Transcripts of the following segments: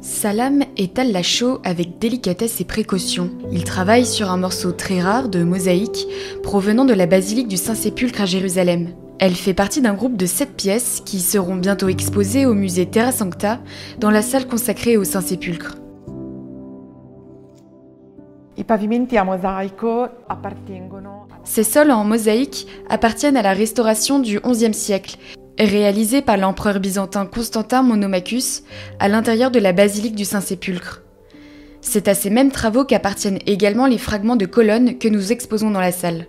Salam étale la chaux avec délicatesse et précaution. Il travaille sur un morceau très rare de mosaïque provenant de la basilique du Saint-Sépulcre à Jérusalem. Elle fait partie d'un groupe de 7 pièces qui seront bientôt exposées au musée Terra Sancta dans la salle consacrée au Saint-Sépulcre. Ces sols en mosaïque appartiennent à la restauration du XIe siècle, réalisée par l'empereur byzantin Constantin Monomachus à l'intérieur de la basilique du Saint-Sépulcre. C'est à ces mêmes travaux qu'appartiennent également les fragments de colonnes que nous exposons dans la salle.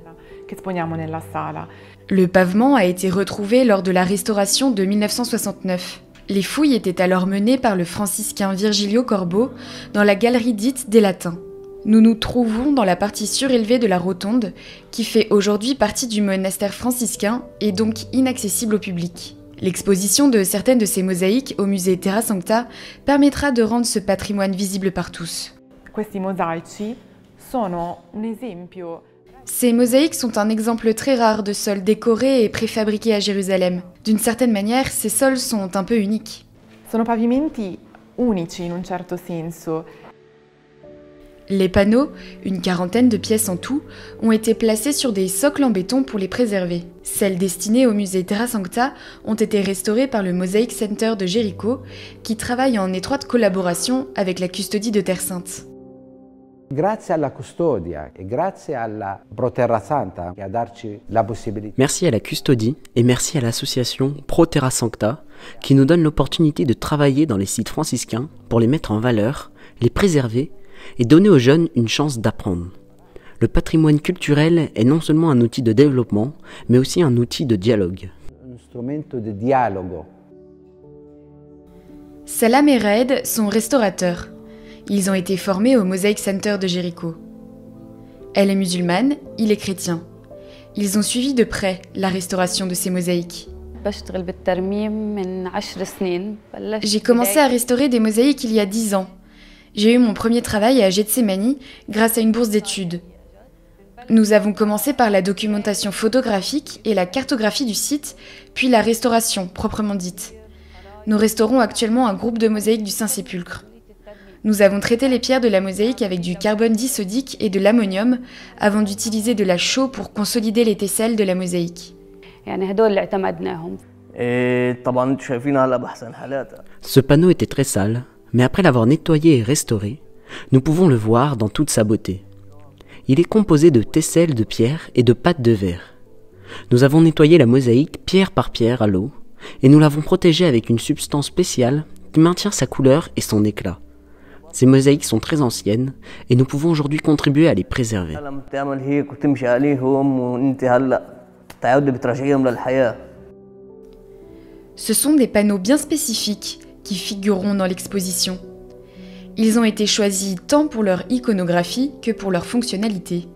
Le pavement a été retrouvé lors de la restauration de 1969. Les fouilles étaient alors menées par le franciscain Virgilio Corbo dans la galerie dite des Latins. Nous nous trouvons dans la partie surélevée de la rotonde, qui fait aujourd'hui partie du monastère franciscain et donc inaccessible au public. L'exposition de certaines de ces mosaïques au musée Terra Sancta permettra de rendre ce patrimoine visible par tous. Ces mosaïques sont un exemple très rare de sols décorés et préfabriqués à Jérusalem. D'une certaine manière, ces sols sont un peu uniques. Les panneaux, une quarantaine de pièces en tout, ont été placés sur des socles en béton pour les préserver. Celles destinées au musée Terra Sancta ont été restaurées par le Mosaic Center de Jéricho, qui travaille en étroite collaboration avec la custodie de Terre Sainte. Merci à la custodie et merci à l'association Pro Terra Sancta qui nous donne l'opportunité de travailler dans les sites franciscains pour les mettre en valeur, les préserver et donner aux jeunes une chance d'apprendre. Le patrimoine culturel est non seulement un outil de développement, mais aussi un outil de dialogue. Salam et Raed sont restaurateurs. Ils ont été formés au Mosaic Center de Jéricho. Elle est musulmane, il est chrétien. Ils ont suivi de près la restauration de ces mosaïques. J'ai commencé à restaurer des mosaïques il y a 10 ans. J'ai eu mon premier travail à Getsemani grâce à une bourse d'études. Nous avons commencé par la documentation photographique et la cartographie du site, puis la restauration proprement dite. Nous restaurons actuellement un groupe de mosaïques du Saint-Sépulcre. Nous avons traité les pierres de la mosaïque avec du carbone disodique et de l'ammonium avant d'utiliser de la chaux pour consolider les tesselles de la mosaïque. Ce panneau était très sale. Mais après l'avoir nettoyé et restauré, nous pouvons le voir dans toute sa beauté. Il est composé de tesselles de pierre et de pâte de verre. Nous avons nettoyé la mosaïque pierre par pierre à l'eau et nous l'avons protégée avec une substance spéciale qui maintient sa couleur et son éclat. Ces mosaïques sont très anciennes et nous pouvons aujourd'hui contribuer à les préserver. Ce sont des panneaux bien spécifiques qui figureront dans l'exposition. Ils ont été choisis tant pour leur iconographie que pour leur fonctionnalité.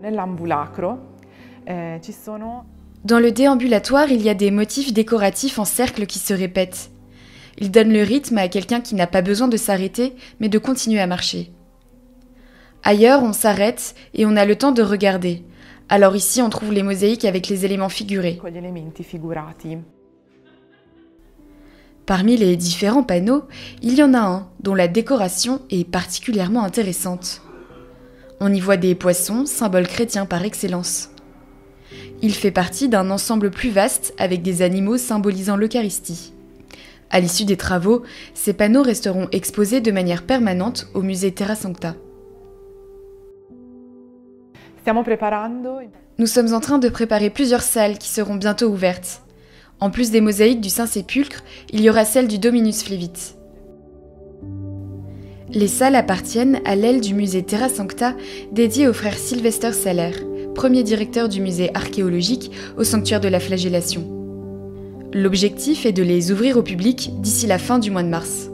Dans le déambulatoire, il y a des motifs décoratifs en cercle qui se répètent. Ils donnent le rythme à quelqu'un qui n'a pas besoin de s'arrêter, mais de continuer à marcher. Ailleurs, on s'arrête et on a le temps de regarder. Alors ici, on trouve les mosaïques avec les éléments figurés. Parmi les différents panneaux, il y en a un dont la décoration est particulièrement intéressante. On y voit des poissons, symbole chrétien par excellence. Il fait partie d'un ensemble plus vaste avec des animaux symbolisant l'Eucharistie. À l'issue des travaux, ces panneaux resteront exposés de manière permanente au musée Terra Sancta. Nous sommes en train de préparer plusieurs salles qui seront bientôt ouvertes. En plus des mosaïques du Saint-Sépulcre, il y aura celle du Dominus Flevit. Les salles appartiennent à l'aile du musée Terra Sancta dédiée au frère Sylvester Saller, premier directeur du musée archéologique au sanctuaire de la Flagellation. L'objectif est de les ouvrir au public d'ici la fin du mois de mars.